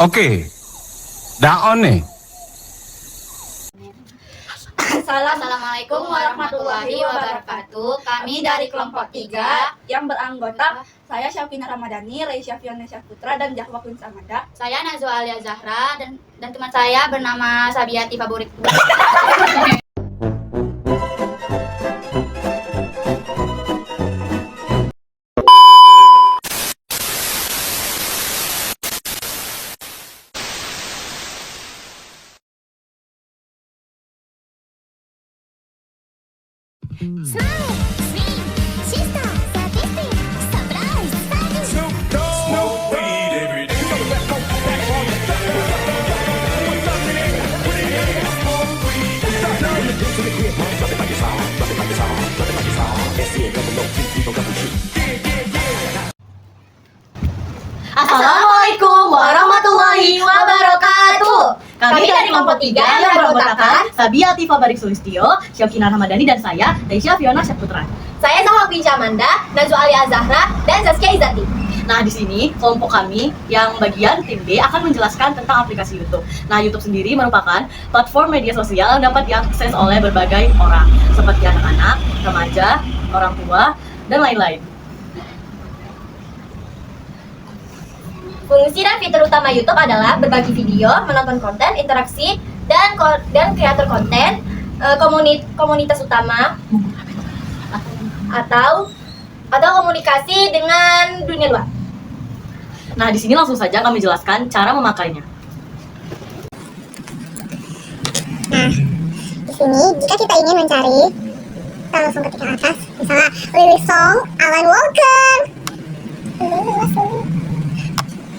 Oke, daon nih. Assalamualaikum warahmatullahi wabarakatuh. Kami dari kelompok 3 yang beranggota saya Syafina Ramadhani, Reisya Fiona Syahputra, dan Jahwa Queen Samada. Saya Najwa Alia Zahra dan teman saya bernama Sabiati Favorit. Assalamualaikum warahmatullahi wabarakatuh. Kami dari kelompok 3 yang beranggotakan Sabiati Favorit Sulistyo, Syafina Ramadhani, dan saya Reisya Fiona Syahputra. Saya Zahwa Queen Samada, Najwa Alia Zahra, dan Zaskia Izati. Nah, di sini kelompok kami yang bagian tim D akan menjelaskan tentang aplikasi YouTube. Nah, YouTube sendiri merupakan platform media sosial yang dapat diakses oleh berbagai orang, seperti anak-anak, remaja, orang tua, dan lain-lain. Fungsi dan fitur utama YouTube adalah berbagi video, menonton konten, interaksi, dan kreator konten, komunitas utama, atau komunikasi dengan dunia luar. Nah, di sini langsung saja kami jelaskan cara memakainya. Nah, di sini jika kita ingin mencari, kita langsung ketik ke atas, misalnya lirik song Alan Walker.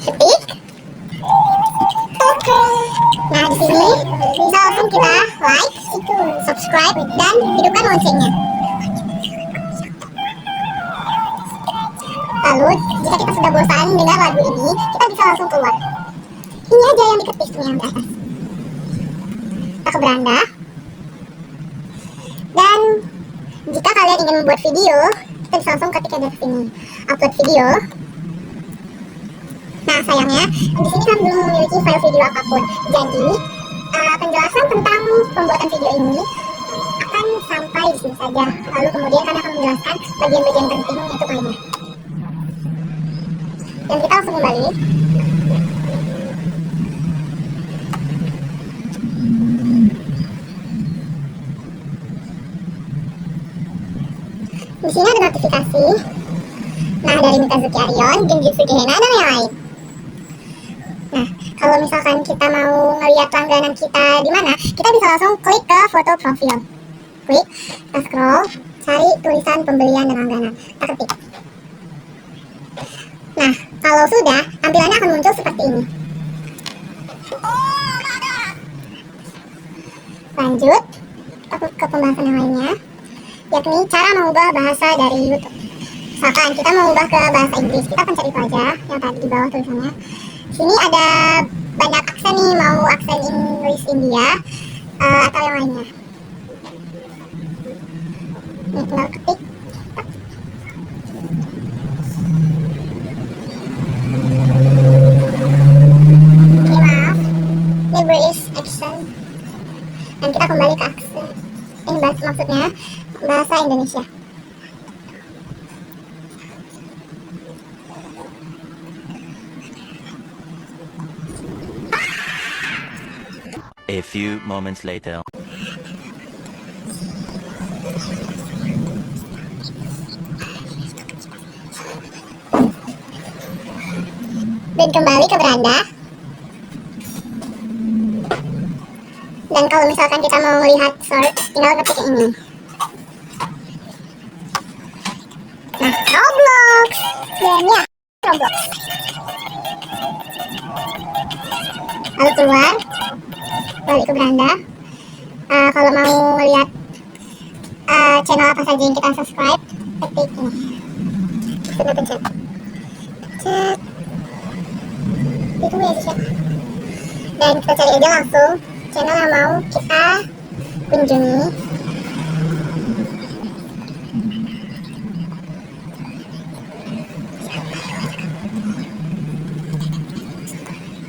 Ketik. Nah, di sini bisa langsung kita like, subscribe, dan hidupkan loncengnya. Lalu, jika kita sudah bosan dengar lagu ini, kita bisa langsung keluar. Ini aja yang diketik nih yang di atas. Kita ke beranda. Dan jika kalian ingin membuat video, kita bisa langsung ketik aja ke sini, upload video. Nah, sayangnya di sini kami belum memiliki file video apapun. Jadi, penjelasan tentang pembuatan video ini akan sampai di sini saja. Lalu kemudian kami akan menjelaskan bagian-bagian penting yaitu lainnya. Dan kita langsung kembali. Di sini ada notifikasi. Nah, dari Mikazuki Arion, Genjutsu Gehena, dan yang lain. Nah, kalau misalkan kita mau ngeliat langganan kita di mana, kita bisa langsung klik ke foto profil. Klik, kita scroll, cari tulisan pembelian dan langganan. Kita ketik. Nah, kalau sudah, tampilannya akan muncul seperti ini. Lanjut, kita ke pembahasan yang lainnya, yakni cara mengubah bahasa dari YouTube. Misalkan kita mau ubah ke bahasa Inggris, kita pencet itu aja, yang tadi di bawah tulisannya. Sini ada banyak aksen nih, mau aksen Inggris India atau yang lainnya. Nih, tinggal ketik. British accent, dan kita kembali ke aksen. Ini maksudnya bahasa Indonesia. A few moments later. Dan kembali ke beranda. Dan kalau misalkan kita mau lihat search, tinggal ketik ini. Nah, Roblox. Dan ya, Roblox. Lalu keluar, balik ke beranda. Kalau mau lihat channel apa saja yang kita subscribe, ketik ini. Kita pencet. Pencet. Itu ya, siap. Dan kita cari aja langsung channel yang mau kita kunjungi.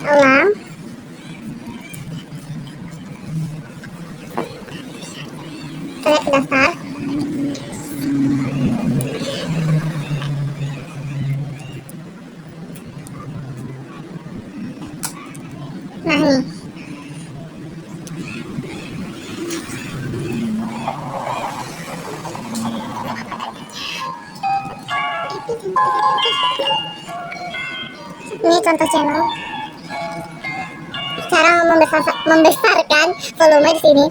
Ulang. daftar. Nah nih, ini contoh channel. Cara membesarkan volume di sini.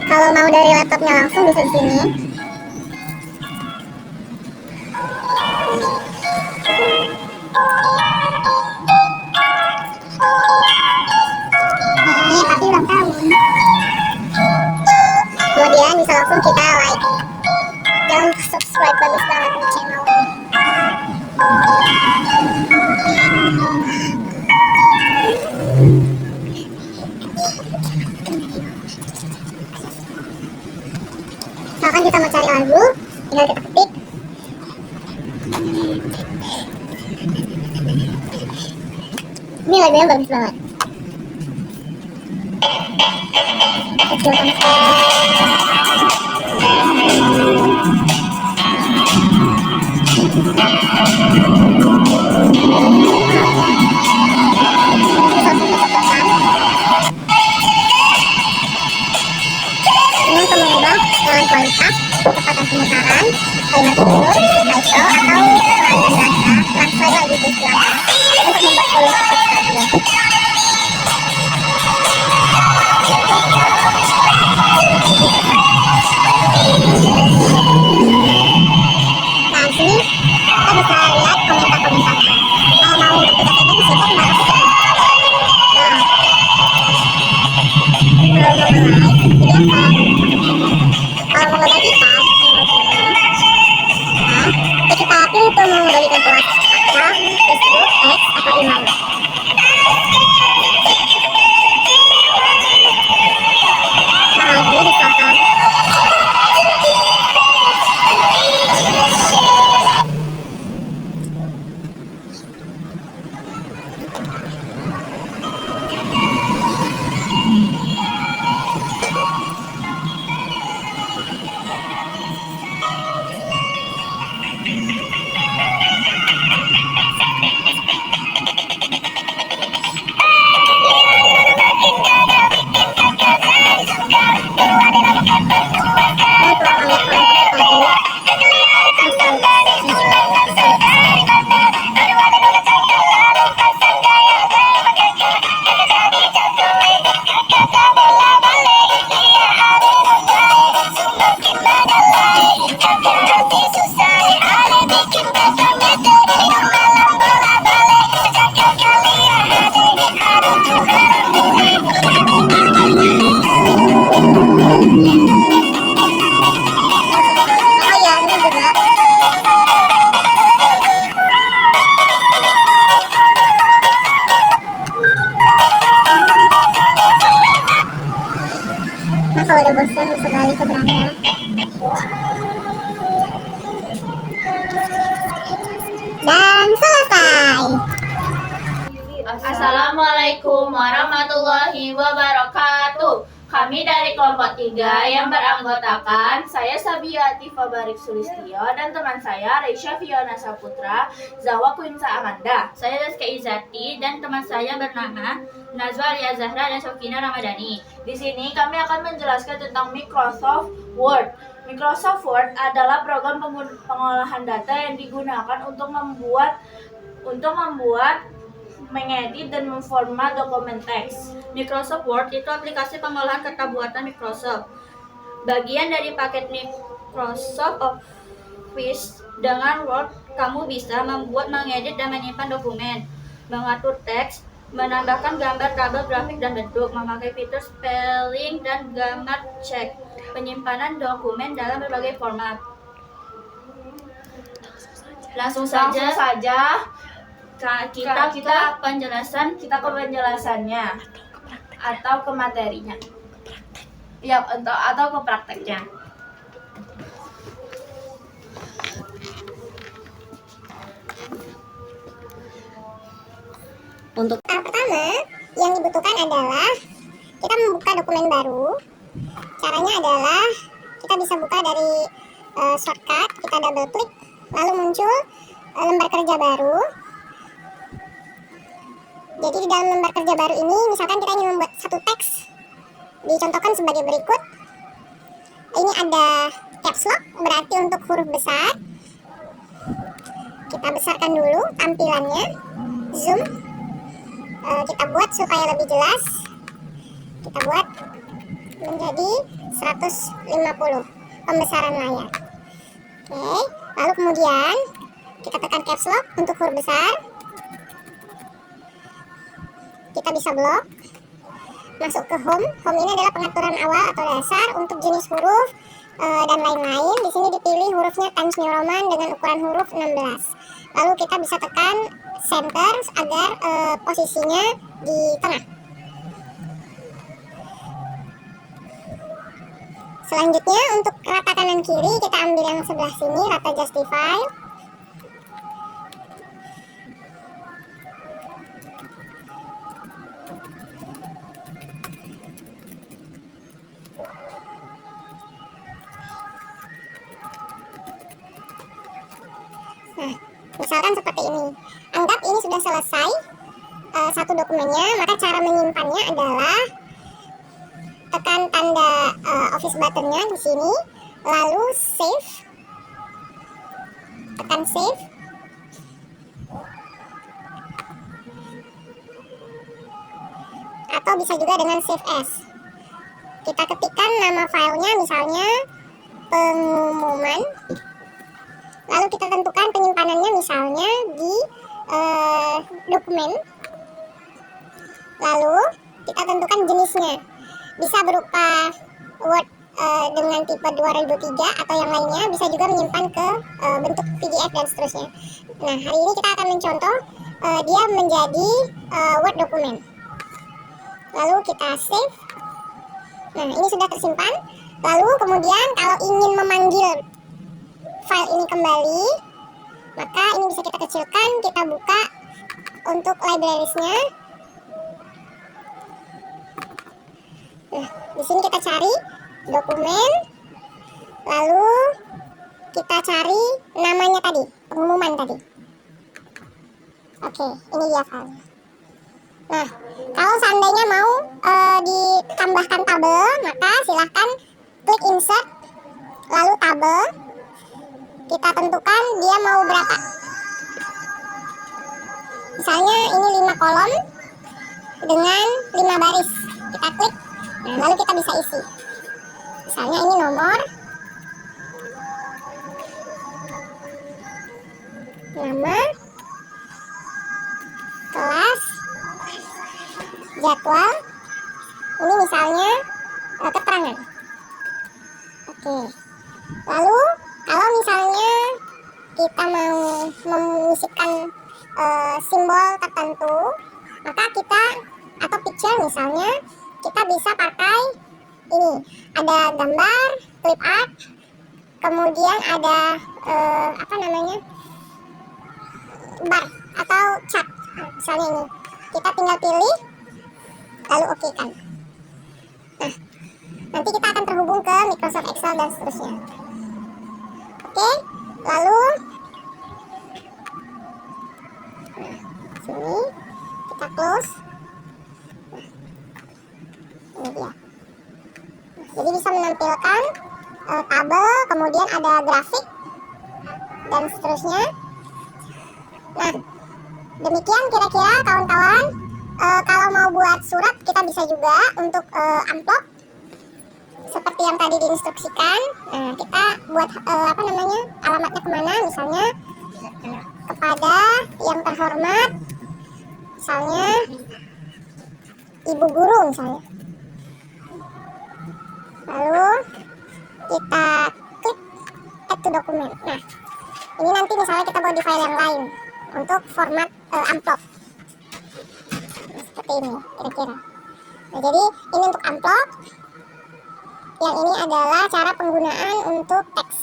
Kalau mau dari laptopnya langsung bisa di sini. Ini tapi ulang tahun. Kemudian bisa langsung kita like. Jangan subscribe, bagus banget di channel ini. Misalkan kita mau cari lagu, tinggal kita ketik. Ini lagunya bagus banget. Kecilkan dengan mengubah dengan kualitas, kecepatan pemutaran, kalimat tutur, title, atau pelanggan data, transfer lagi ke silakan untuk membuat volume cepat stabil. Nah, di sini kita bisa lihat komentar-komentar. Kalau mau aplikasinya di situ tinggal ketik. Nah, kalau mau like, biasa. Kalau mau ngebagi tab, nah, kita pilih tuh mau membagikan ke WhatsApp, Facebook, X, atau email. Nah, ini disahkan. Nah, kalau udah bosan bisa balik ke beranda. Dan selesai. Assalamualaikum warahmatullahi wabarakatuh. Kami dari kelompok 3 yang beranggotakan saya Sabiati Fabarik Sulistyo dan teman saya Reisha Fiona Saputra, Zawa Quinsa Amanda. Saya Rizky Izati dan teman saya bernama Nazwa Lia Zahra dan Syokina Ramadhani. Di sini kami akan menjelaskan tentang Microsoft Word. Microsoft Word adalah program pengolahan data yang digunakan untuk membuat, mengedit dan memformat dokumen teks. Microsoft Word itu aplikasi pengolahan kata buatan Microsoft. Bagian dari paket Microsoft Office. Dengan Word, kamu bisa membuat, mengedit, dan menyimpan dokumen, mengatur teks, menambahkan gambar, tabel, grafik, dan bentuk, memakai fitur spelling dan grammar check, penyimpanan dokumen dalam berbagai format. Langsung saja kita ke penjelasannya atau ke materinya. Ya, atau ke prakteknya. Untuk tahap pertama yang dibutuhkan adalah kita membuka dokumen baru. Caranya adalah kita bisa buka dari shortcut, kita double klik, lalu muncul lembar kerja baru. Jadi di dalam lembar kerja baru ini, misalkan kita ingin membuat satu teks, dicontohkan sebagai berikut. Ini ada caps lock, berarti untuk huruf besar. Kita besarkan dulu tampilannya, zoom. Kita buat supaya lebih jelas. Kita buat menjadi 150 pembesaran layar. Oke, lalu kemudian kita tekan caps lock untuk huruf besar. Kita bisa blok, masuk ke home. Home ini adalah pengaturan awal atau dasar untuk jenis huruf dan lain-lain. Di sini dipilih hurufnya Times New Roman dengan ukuran huruf 16. Lalu kita bisa tekan center agar posisinya di tengah. Selanjutnya untuk rata kanan kiri kita ambil yang sebelah sini, rata justify. Nah, misalkan seperti ini. Anggap ini sudah selesai satu dokumennya, maka cara menyimpannya adalah tekan tanda office buttonnya di sini, lalu save, tekan save. Atau bisa juga dengan save as. Kita ketikkan nama filenya, misalnya pengumuman. Lalu kita tentukan penyimpanannya, misalnya di dokumen. Lalu kita tentukan jenisnya, bisa berupa Word dengan tipe 2003 atau yang lainnya, bisa juga menyimpan ke bentuk PDF dan seterusnya. Nah, hari ini kita akan mencontoh dia menjadi Word dokumen. Lalu kita save. Nah, ini sudah tersimpan. Lalu kemudian kalau ingin memanggil file ini kembali, maka ini bisa kita kecilkan, kita buka untuk libraries-nya. Nah, di sini kita cari dokumen, lalu kita cari namanya tadi, pengumuman tadi. Oke, ini dia filenya. Nah, kalau seandainya mau ditambahkan tabel, maka silahkan klik insert, lalu tabel. Kita tentukan dia mau berapa. Misalnya ini 5 kolom dengan 5 baris. Kita klik, nah, lalu kita bisa isi. Misalnya ini nomor, nama, kelas, jadwal. Ini misalnya keterangan. Oke. Lalu kalau misalnya kita mau menyisipkan simbol tertentu, maka kita, atau picture misalnya, kita bisa pakai ini. Ada gambar, clip art, kemudian ada bar atau chat. Misalnya ini, kita tinggal pilih, lalu oke kan. Nah, nanti kita akan terhubung ke Microsoft Excel dan seterusnya. Oke, lalu sini kita close. Ini dia. Jadi bisa menampilkan tabel, kemudian ada grafik dan seterusnya. Nah, demikian kira-kira kawan-kawan. Kalau mau buat surat, kita bisa juga untuk amplop seperti yang tadi diinstruksikan. Nah, kita buat alamatnya kemana, misalnya kepada yang terhormat, misalnya ibu guru misalnya. Lalu kita klik add to document. Nah, ini nanti misalnya kita buat di file yang lain untuk format amplop. Seperti ini kira-kira. Nah, jadi ini untuk amplop. Yang ini adalah cara penggunaan untuk teks.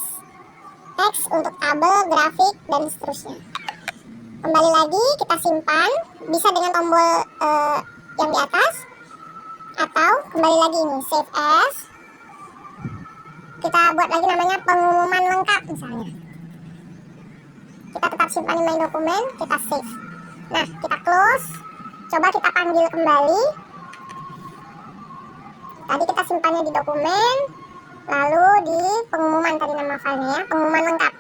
Teks untuk tabel, grafik, dan seterusnya. Kembali lagi kita simpan, bisa dengan tombol yang di atas, Atau kembali lagi ini save as, kita buat lagi namanya pengumuman lengkap misalnya. Kita tetap simpan di My Dokumen, kita save. Nah, kita close. Coba kita panggil kembali. Tadi kita simpannya di dokumen, lalu di pengumuman tadi nama filenya ya, pengumuman lengkap.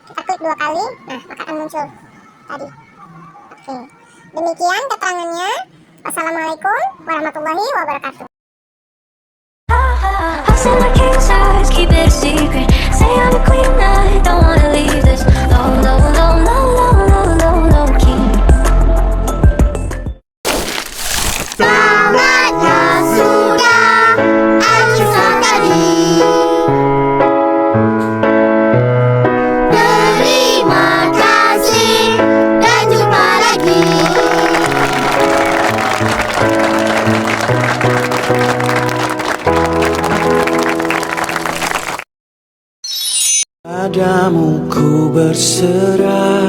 Kita klik 2 kali, nah maka akan muncul tadi. Oke, demikian keterangannya. Wassalamualaikum warahmatullahi wabarakatuh. Hustle like king size, keep it a secret. Say I'm a queen, I don't wanna leave this low, low, low, low, low, low, low, low key. Selamatnya sudah Alisa tadi. Terima kasih dan jumpa lagi. Padamu ku berserah,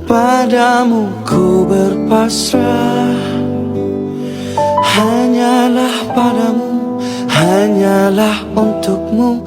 padamu ku berpasrah. Hanyalah padamu, hanyalah untukmu.